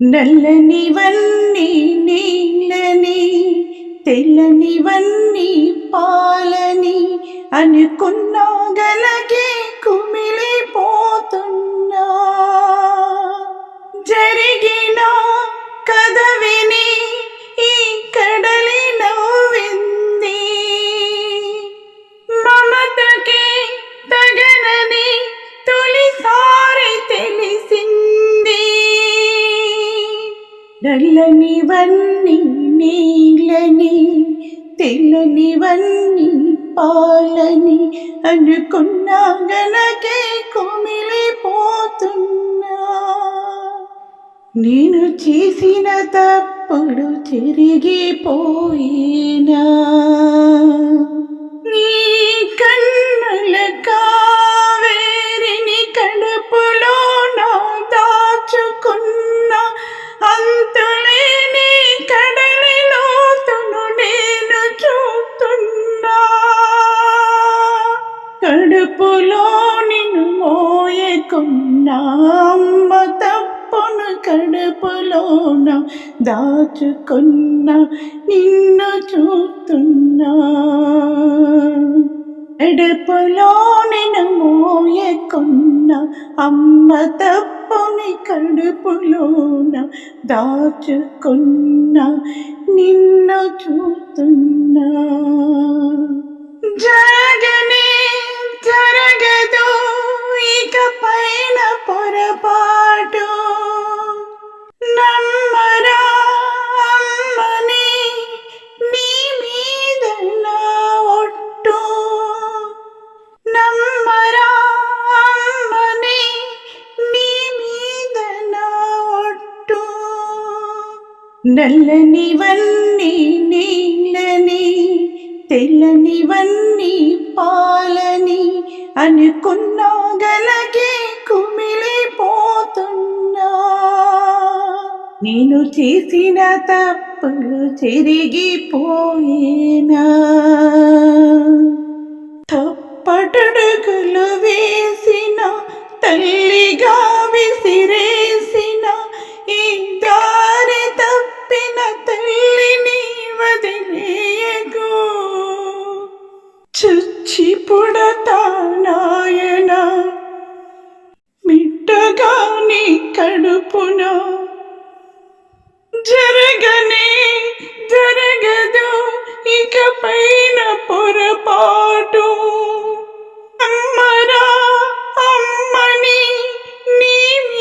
నల్లనివన్నీ నీళ్ళని, తెల్లనివన్నీ పాలని అనుకున్నా గలగే కుమిలిపోతున్నా. జరిగిన కథ విని ఈ కడలి నవ్వింది, మమతకి తగనని తొలిసారి తెలిసింది. నల్లనివన్నీ నీళ్ళని, తెల్లనివన్నీ పాలని అనుకున్నా గనకే కుమిలిపోతున్నా. నేను చేసిన తప్పుడు చెరిగిపోయినా, నీ కన్నుల కావేరిని కడుపులో నా దాచుకున్నా. అంతులేని కడలి లోతును నేను చూస్తున్నా. కడుపులో నిన్ను మోయకున్నా, అమ్మ తప్పును కడుపులోన దాచుకున్నా. నిన్ను చూస్తున్నా. కడుపులో నిన్ను మోయకున్నా, అమ్మ తప్పుని కడుపులోన దాచుకున్నా. నిన్ను చూస్తున్నా. జరగనే జరగదు ఇక పైన పొరపాటు, నమ్మరా అమ్మని నీ మీద నా ఒట్టు. నమ్మరా అమ్మని నీ మీద నా ఒట్టు. నల్లనివన్నీ నీళ్ళని, తెల్లనివన్నీ పాలని అనుకున్నా గలగే కుమిలిపోతున్నా. నేను చేసిన తప్పులు చెరిగిపోయినా, తప్పటడుగులు వేసిన తల్లిగా విసిరేసిన ఈ దారి తప్పిన తల్లిని వదిలేయకు. చచ్చి పుడతా నాయన బిడ్డగా నీ కడుపున. జరగనే జరగదు ఇక పైన పొరపాటు.